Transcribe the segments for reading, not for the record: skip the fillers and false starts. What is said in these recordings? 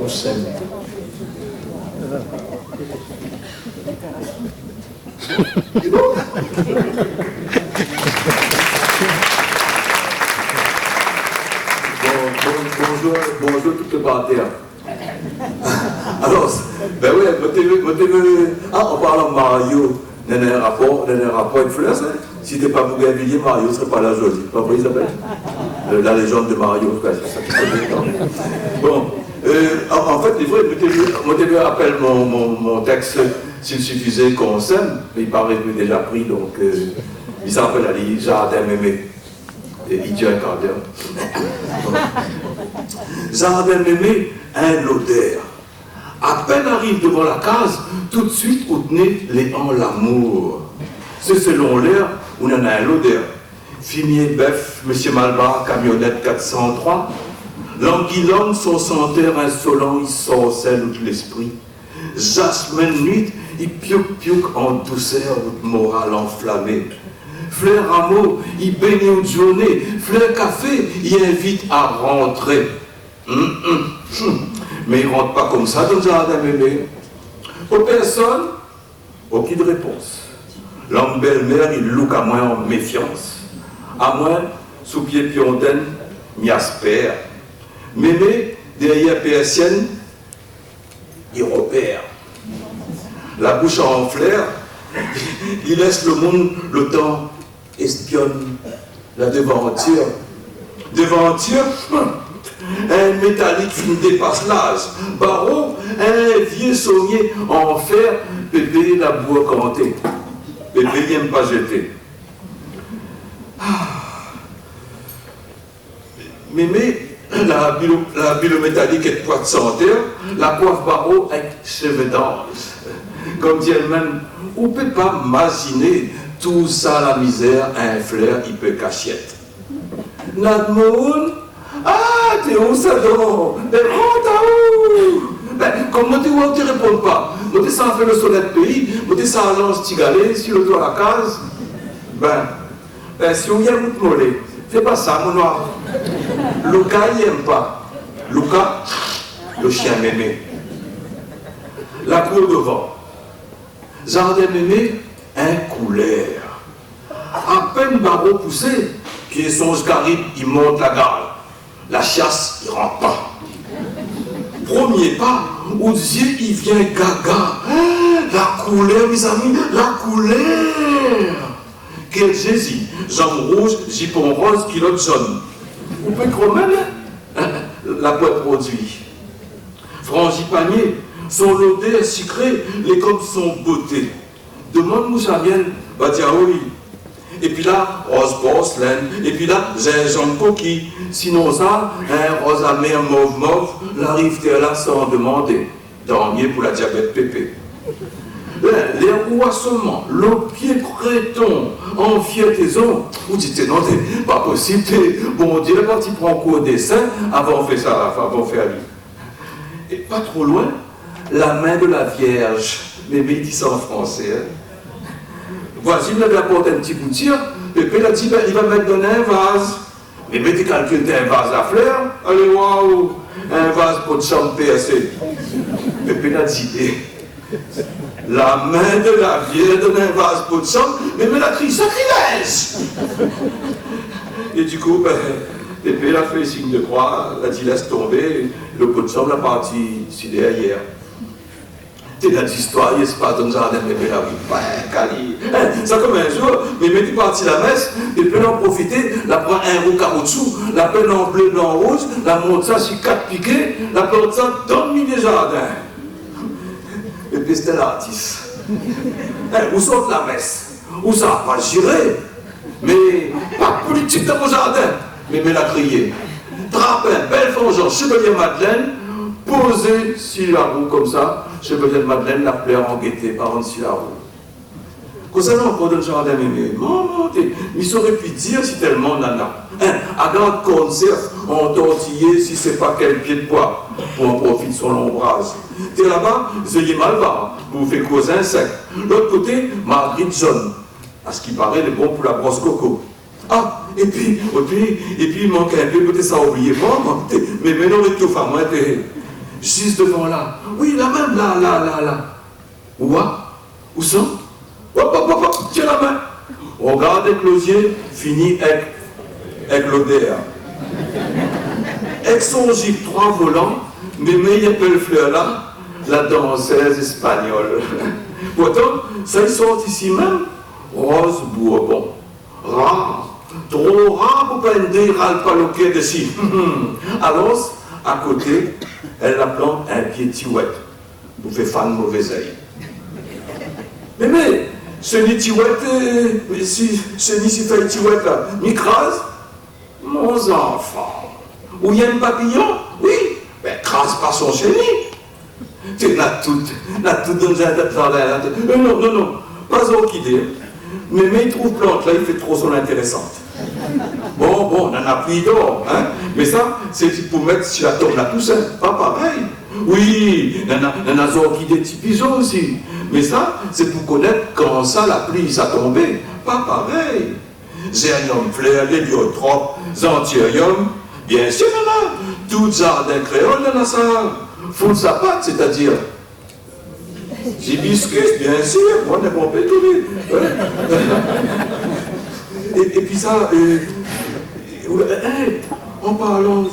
on s'aime. Bonjour tout le parterre. Alors, ben oui, on parle de Mario, dans un rapport avec Fleur, si t'es pas Bougainvilliers, Mario ne serait pas là aujourd'hui. Pas vrai, Isabelle? La légende de Mario, c'est ça qui se bon, en fait, les vrais, moi, je rappelle mon texte, s'il suffisait qu'on s'aime, mais il paraît que déjà pris, donc il s'appelle Ali, Jardin Mémé. Et il dit un quart d'heure. Jardin Mémé, un l'odeur. À peine arrive devant la case, tout de suite, où tenait les en l'amour. C'est selon l'air, on en a un l'odeur. Fumier, bœuf, Monsieur Malba, camionnette 403. L'anguillonne, son sentaire insolent, il sorcelle tout l'esprit. Jasmin nuit, il piouk en douceur, morale enflammée. Fleur amour, il baigne une journée. Fleur café, il invite à rentrer. Mais il ne rentre pas comme ça dans le jardin mémé. Aux personnes, aucune réponse. L'homme belle-mère, il look à moins en méfiance. À moins, sous pied piontaine, m'y aspère. Mémé, derrière PSN, il repère. La bouche en flair, il laisse le monde le temps, espionne la devanture. Devanture, un métallique qui dépasse l'âge. Barreau, un vieux saunier en fer, bébé la boue cantée. Bébé n'aime pas jeter. Mémé, la bilométallique est poids de santé, la coiffe barreau avec cheveux d'ange. Comme dit elle-même, on ne peut pas imaginer tout ça, la misère, un flair, il peut cachette. Nadmoun, ah, t'es où ça donc? Ben, rentre à où? Ben, comment tu ne réponds pas? Moi, tu ça fait le soleil de pays, moi, tu ça lance tigalé sur le toit de la case. Ben, si on vient vous mollet, fais pas ça, mon noir. Luca, il n'aime pas. Luca, le chien mémé. La cour devant. Jardin mémé, un couleur. À peine barreau poussé, pied songe carib, il monte la gare. La chasse, il rentre pas. Premier pas, aux yeux, il vient gaga. La couleur, mes amis, la couleur. Quel Jésus, jambe rouge, jupon rose, culotte jaune. Vous pouvez croire la boîte produit. Frangipanier, son odeur sucrée, les comme son beauté. Demande Mouchamiel, bah tiens oui. Et puis là, rose porcelaine. Et puis là, gingembre coquille. Sinon ça, un rose amer mauve, l'arrive-t-elle là sans demander. Dormier pour la diabète pépé. Les rouassements, le pied créton, en fietaison. Vous dites, non, c'est pas possible. Bon Dieu, quand il prend cours au dessin, avant de faire ça, avant de faire lui. Et pas trop loin, la main de la Vierge. Mais il dit ça en français. Hein. Voici, il a apporté un petit bout de tir, Pépé l'a dit, ben, il va mettre dans un vase. Mais tu calcules, t'as un vase à fleurs. Allez, waouh, un vase pour de chambre PSC. Pépé l'a dit, la main de la Vierge dans un vase pour de chambre, mais la crie, sacrilège. Et du coup, ben, Pépé l'a fait signe de croix, l'a dit, laisse tomber, le pot de chambre l'a parti ici derrière. C'est dans l'histoire, il se passe dans le jardin, mais là, ouais, Cali. Ça comme un jour, mais tu parti la messe, et puis en profiter, la prend un roux caoutchouc, la peine en bleu, blanc, rouge, la monte ça sur 4 piquets, la porte ça dans le milieu du jardin. Et puis c'était l'artiste. Où sort la messe? Où ça? Pas juré, mais pas politique dans mon jardin. Mais la crié. Trappin, belle vengeance, chevalier Madeleine, posé sur la roue comme ça, chevalier de Madeleine, la fleur en gaieté, par en sur la roue. Quand ça n'a pas de jardin, mais il saurait pu dire si tellement nana. À grande conserve, en tortillé, si c'est pas quel pied de bois, pour en profiter son ombrage. T'es là-bas, Zélie Malva, vous faites cause insectes. L'autre côté, Marguerite jaune. À ce qui paraît, le bon pour la brosse coco. Ah, et puis, il manque un peu, peut-être ça oublié, mais maintenant, tout femme, juste devant là. Oui, là même, là. Où Où ça? Hop, tiens la main. On regarde le closier, fini avec l'odeur. Avec son Jeep 3 volants, Mémé, il appelle le fleur là, la danseuse espagnole. Pourtant, ça ils sortent ici même, Rose Bourbon. Rare, trop rare pour pas dire à le paloquet dessus. Alors, à côté, elle la plante un pied tiouette pour faire fan de mauvais œil. Mais, ce nid tiouette, ce nid si fait tiouette là, m'écrase, mon enfant. Où il y a un papillon, oui, mais crase pas son chenille. Tu l'as tout dans un jardin. Non, pas orchidée. Mais il trouve plante là, il fait trop son intéressante. Bon, on en a pris d'or, hein. Mais ça, c'est pour mettre sur la tombe la Toussaint, pas pareil. Oui, on a des orchidées typiso aussi. Mais ça, c'est pour connaître quand ça, la pluie, ça tombait. Pas pareil. Zéanium fleur, l'héliotropes, Xanthurium, bien sûr, on a. Tout jardin créole, on a ça. Full sapate, c'est-à-dire. Hibiscus, bien sûr, moi, on est bon pétouvé. Et puis ça, en parlant,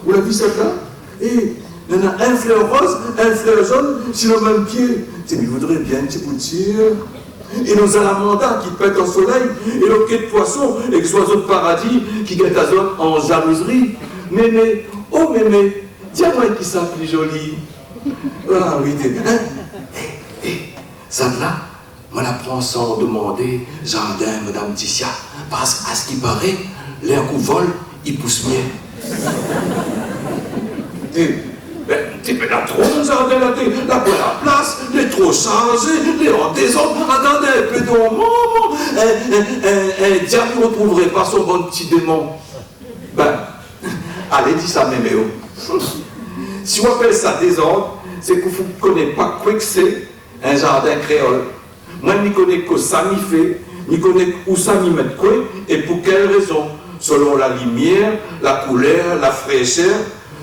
vous l'avez vu celle-là? Et il y en a un fleur rose, un fleur jaune, sur le même pied. Il voudrait bien un petit bout de cire. Et nos alamandas qui pètent au soleil, et le quai de poisson, et les oiseaux de paradis qui guettent à zone en jalouserie. Mémé, oh Mémé, dis-moi qui ça plus joli. Ah oui, ça là, moi la prends sans demander, jardin, Madame Ticia, parce qu'à ce qui paraît, l'air qu'on vole, il pousse bien. Mais la trop de jardin, la bonne place, les trop chargés, les en désordre, attendez un peu de moment, un diable ne retrouverait pas son bon petit démon. Ben, allez, dis ça, Méméo. Si on appelle ça désordre, c'est que vous ne connaissez pas quoi que c'est un jardin créole. Moi, je ne connais que ça m'y fait, je connais où ça m'y met quoi et pour quelle raison. Selon la lumière, la couleur, la fraîcheur,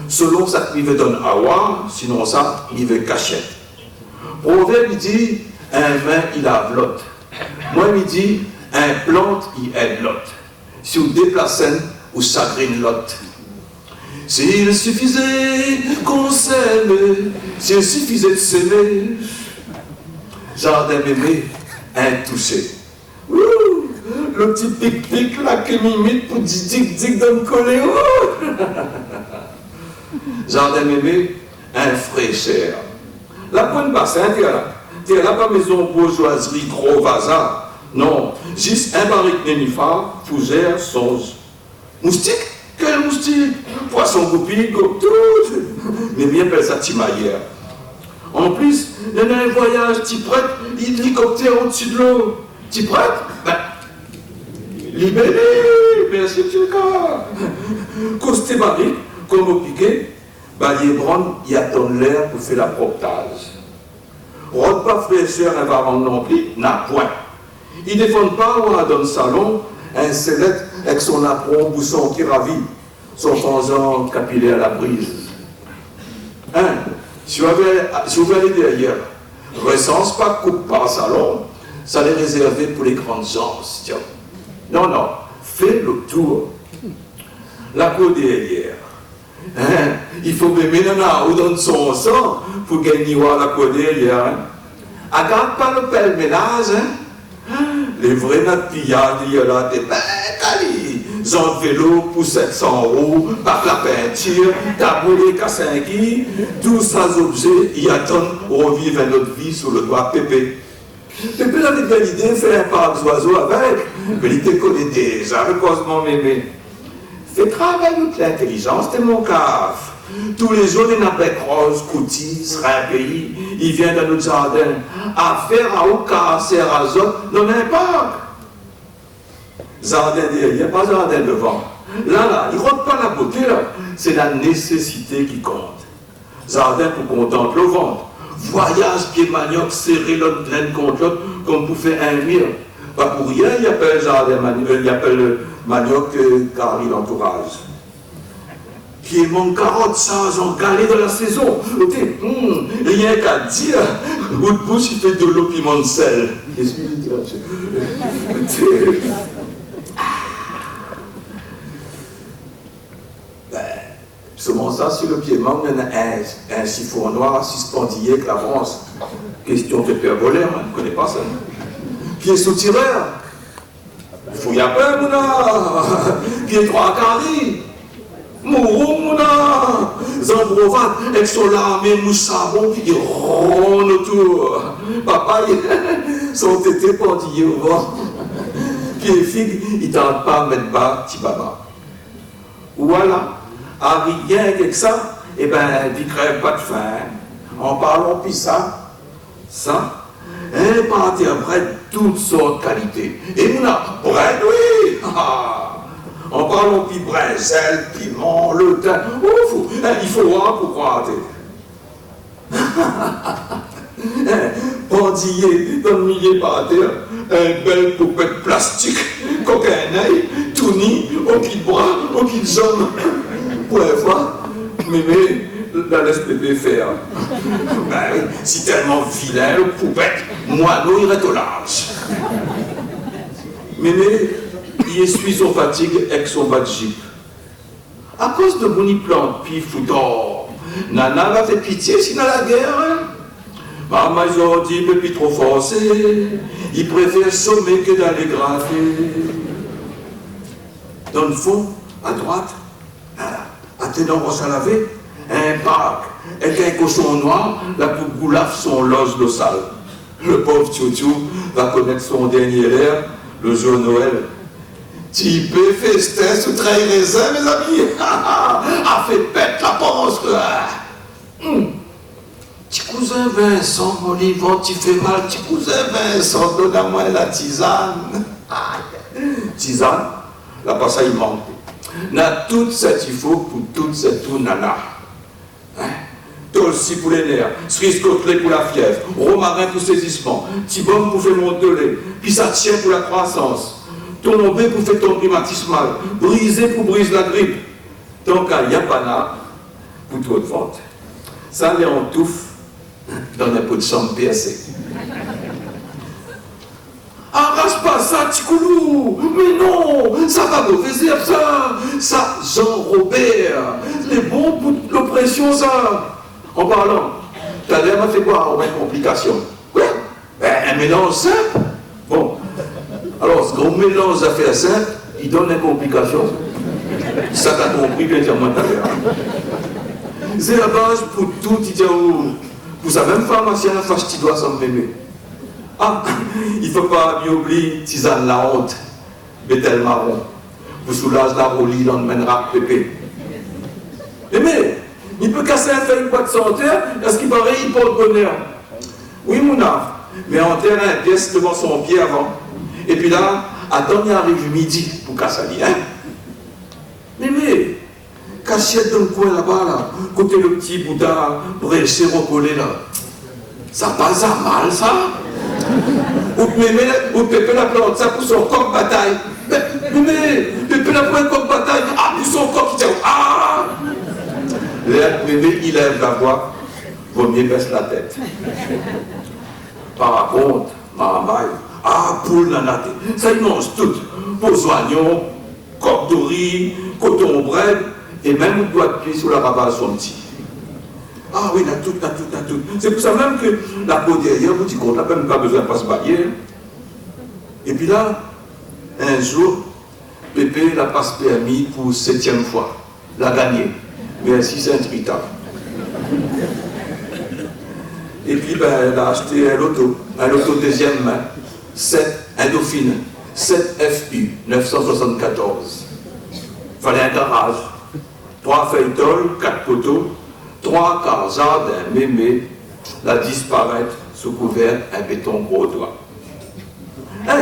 selon ça qui veut donner à voir, sinon ça, il veut cachette. Proverbe, il dit, un vin, il a l'autre. Moi, il dit, un plante, il aide l'autre. Si vous déplacez, vous chagrine l'autre. S'il suffisait qu'on s'aime, s'il suffisait de s'aimer, jardin Mémé, intouché. Ouh, le petit pic-pic là qui m'imite pour dic-dic de me coller. Jardin Mémé, un fraîcheur. La pointe bassin, t'es là pas maison bourgeoiserie, gros vasa. Non, juste un barrique nénuphar, fougère, songe. Moustique? Quel moustique? Poisson goupille, tout. Mais bien appelle ça timaillère. En plus, il y en a un voyage, t'y prête, l'hélicoptère au-dessus de l'eau. T'y prête? Ben, libéré, bien sûr, tu le cas. Costé barrique, comme au piquet, ben, il y a ton l'air pour faire la proptage. Rôde pas fraîcheur, un varan non plus, n'a point. Ils ne défendent pas dans le salon un sellette avec son apron bousson qui ravit, son changeant capillaire à la brise. Hein? Si vous allez derrière, recense pas, coupe pas salon, ça l'est réservé pour les grandes gens. Tiens. Non, fais le tour. La cour derrière. Hein? Il faut me mettre ou dans son sang pour gagner la cour derrière. Hein? Agarde pas le pèlerinage, hein? Les vrais nattes pillades, il y a là des bêtes, Jean de vélo pour 700 roues, par la peinture, tabouret à 5 tous ces objets, ils attendent revivre notre vie sur le doigt Pépé. Pépé avait bien l'idée de faire un parc d'oiseaux avec, mais il te connaît déjà, le cosmo Mémé. Fais travailler toute l'intelligence, c'est mon caf. Tous les jours, les nappes roses, coutis, un pays, il vient dans notre jardin. À faire à Oka, à Azote, non n'importe. Jardin derrière, pas jardin devant. Là, il ne rentre pas la beauté, là. C'est la nécessité qui compte. Jardin pour contempler le ventre. Voyage, pied manioc, serrer l'autre graine contre l'autre, comme pour faire un mire. Pas pour rien, il appelle jardin manioc, il appelle manioc car il entourage. Pied mon carotte, ça, j'en galé de la saison. Rien qu'à dire, bout de bouche, il fait de l'eau piment de sel. Seulement ça, sur le piémont, il y a un chiffon noir suspendillé avec l'avance. Question de père voleur, on ne connaît pas ça. Pied sous-tireur. Il faut y avoir, mouna. Pied trois carrés. Mourou, mouna. Zambrovat, avec son larmé, mouche savon, il ronde autour. Papa, son tété pendillé au vent. Pied figue, il tente pas à mettre bas, petit baba. Voilà. Ah, rien que ça, eh ben, il crève pas de faim. En parlant puis ça, elle interprète toutes sortes de qualités. Et nous avons, bread, oui, en parlant puis bread, sel, piment, le thym, il faut voir pour croire. Pendillé dans le milieu par terre, un bel poupette plastique, coquin œil, tout nu, aucun bras, aucune jambe. Pour la fois, mémé la laisse bébé faire. Ben oui, c'est tellement vilain, le poupette, moi, non, il reste au large. Mémé, il essuie son fatigue avec son bas de jeep. À cause de mon plante, pif ou d'or, Nana m'a fait pitié sinon la guerre. Maman, ils ont dit, mais puis trop forcé, il préfère sommer que d'aller gratter. Dans le fond, à droite, attenant brosse à laver, un parc, avec un cochon noir, la poupe goulaf son loge de salle. Le pauvre Tchouchou va connaître son dernier air, le jour de Noël. Type festin sous trail raisin, mes amis, a fait pète la panse. Petit cousin Vincent, mon livre, tu fais mal, petit cousin Vincent, donne-moi la tisane. Tisane, là, pas ça, il manque. N'a toute cette il faut pour toute cette tout nana. Dolci pour les nerfs, cerise côtelée pour la fièvre, romarin pour saisissement, tibom pour faire monter le lait, pisatien pour la croissance, tombé pour faire tomber rhumatismal, brisé pour briser la grippe. Donc à Yapana, pour trop de vente, ça les en touffe dans un pot de chambre PSC. Arrache pas ça, Tikoulou! Mais non! Ça va mauvais herbe, ça! Ça, Jean-Robert! Les bons pour l'oppression, ça! En parlant, ta mère m'a fait quoi? Une complication. Ouais? Ben, un mélange simple! Bon. Alors, ce gros mélange d'affaires simples, il donne une complication. Ça t'a compris, bien dire, moi, ta mère. C'est la base pour tout, il dit, pour sa même pharmacien, la fâche, tu dois s'en mémer. Ah, il ne faut pas bien oublier tisane la honte, bétel marron, vous soulage la roulie dans le mènera pépé. Mais, il peut casser un feuille boîte sans terre, parce qu'il paraît, il porte bonheur. Oui, Mouna, mais en terre un pièce devant son pied avant. Et puis là, attends, il arrive midi pour casser la hein. Mais, cachette dans le coin là-bas, là, côté le petit Bouddha, bréché, recollé là. Ça passe à mal, ça? Ou Pépé la plante, ça pour son coq bataille. Mais Pépé la plante coq bataille, ah, pour son coq qui tient. Ah! Mémé, il lève la voix, vaut mieux baisse la tête. Par contre, Maramaille, ah, poule nanate, ça il mange tout. Beaux oignons, coq de riz, coton bread, et même un doigt de pied sur la rabase son petit. Ah oui, il a tout. C'est pour ça même que la peau derrière, vous dites qu'on n'a même pas besoin de pas se bailler. Et puis là, un jour, Pépé la passe permis pour 7e fois. L'a gagné. Mais ainsi, c'est un trita. Et puis, ben, elle a acheté un loto deuxième main. 7, un Dauphine. 7 FU, 974. Fallait un garage. 3 feuilletons, 4 poteaux. 3 quarts jardin, mémé, la disparaître sous couvert un béton gros doigt.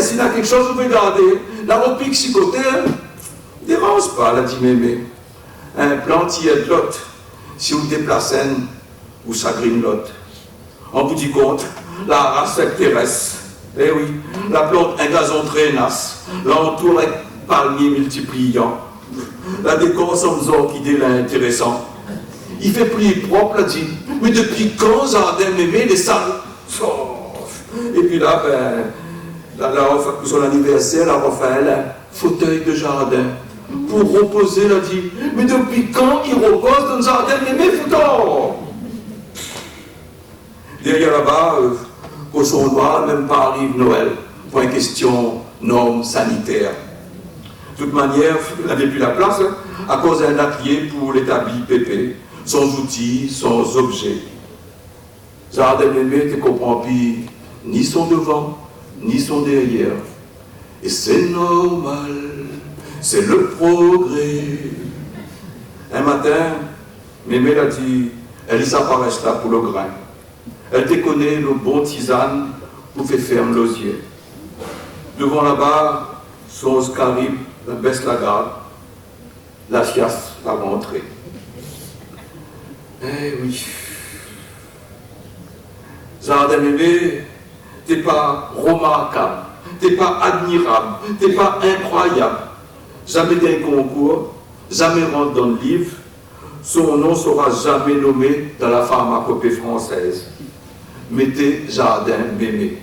S'il y a quelque chose, vous pouvez garder. La repique si côté, dérange pas, l'a dit mémé. Un plantier de l'autre, si vous déplacez ou ça grine l'autre. En bout du compte, la race terrestre. Eh oui, la plante, un gazon très nasse, l'entoure avec palmiers multipliant. La décor semble qui est intéressant. Il fait plus propre, là, dit. Mais depuis quand jardin m'aimait les salles? Et puis là, pour son anniversaire, elle a refait un fauteuil de jardin pour reposer, là, dit. Mais depuis quand il repose dans le jardin m'aimait, foutant? Derrière là-bas, cochon noir, même pas arrive Noël. Point question, normes sanitaires. De toute manière, il n'avait plus la place, hein, à cause d'un atelier pour l'établi pépé, sans outils, sans objets. Jardin mémé, tu comprends plus ni son devant, ni son derrière. Et c'est normal, c'est le progrès. Un matin, mémé l'a dit, elle s'apparaît là pour le grain. Elle te connaît le bon tisane pour faire ferme l'osier. Devant là-bas, son Oscarib baisse la garde, la chiasse va rentrer. Eh oui. Jardin mémé, t'es pas remarquable, t'es pas admirable, t'es pas incroyable. Jamais d'un concours, jamais rentre dans le livre, son nom sera jamais nommé dans la pharmacopée française. Mettez jardin mémé,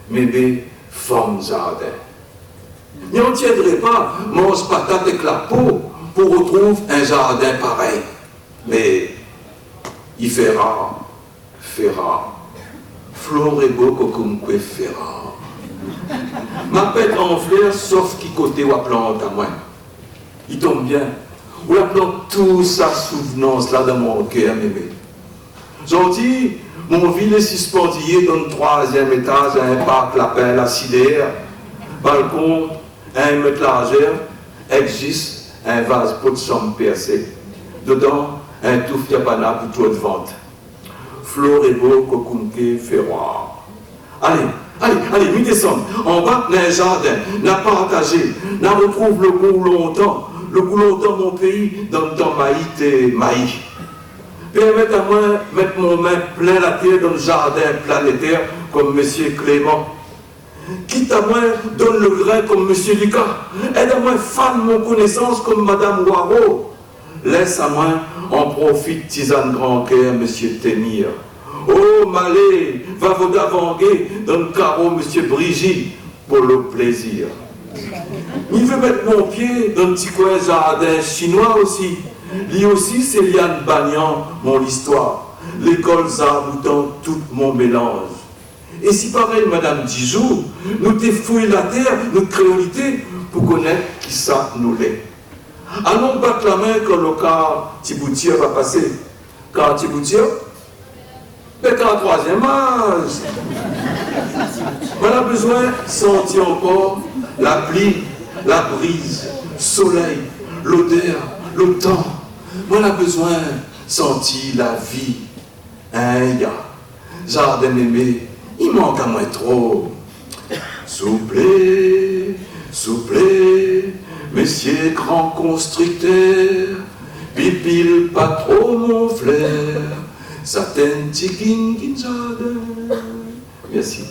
mémé forme jardin. Mais on ne tiendrait pas, mange patate avec la peau pour retrouver un jardin pareil. Mais il fait rare, flore et beau comme quoi fait rare. Ma pète en fleur, sauf qui côté ou la plante à moi. Il tombe bien. Ou la plante toute sa souvenance là dans mon cœur, mémé. Gentil, mon ville est suspendillé dans le 3e étage à un parc lapin lacidaire. Balcon, 1 mètre largeur, existe un vase pot de chambre percé. Dedans, un touffe yabana pour tout de vente. Flore et beau, kokunke, ferroir. Allez, nous descendons. En bas, dans un jardin, n'a partagé, n'a retrouve le goût longtemps, mon pays, dans le temps maït et maï. Permettez à moi de mettre mon main plein la terre dans le jardin planétaire comme M. Clément. Quitte à moi, donne le grain comme M. Lucas. Aide à moi, fan mon connaissance comme Mme Waro. Laisse à moi, en profite tisane grand cœur, M. Témir. Oh, Malé, va vous davanguer dans le carreau, M. Brigitte, pour le plaisir. Il veut mettre mon pied dans le petit coin jardin chinois aussi. Lui aussi, c'est Liane Bagnan, mon histoire. L'école zaboutant tout mon mélange. Et si pareil, Madame Dijoux, nous t'ai fouillé la terre, notre créolité, pour connaître qui ça nous l'est. Allons battre la main quand le cas Thiboutir va passer. Car Thiboutir, mais qu'en 3e âge. On a besoin de sentir encore la pluie, la brise, le soleil, l'odeur, le temps. On a besoin de sentir la vie. Hein, ya, jardin mémé, il manque à moi trop. Souplez, messieurs grands constructeurs, pipile pas trop mon flair, certaines tikin jardin. Merci.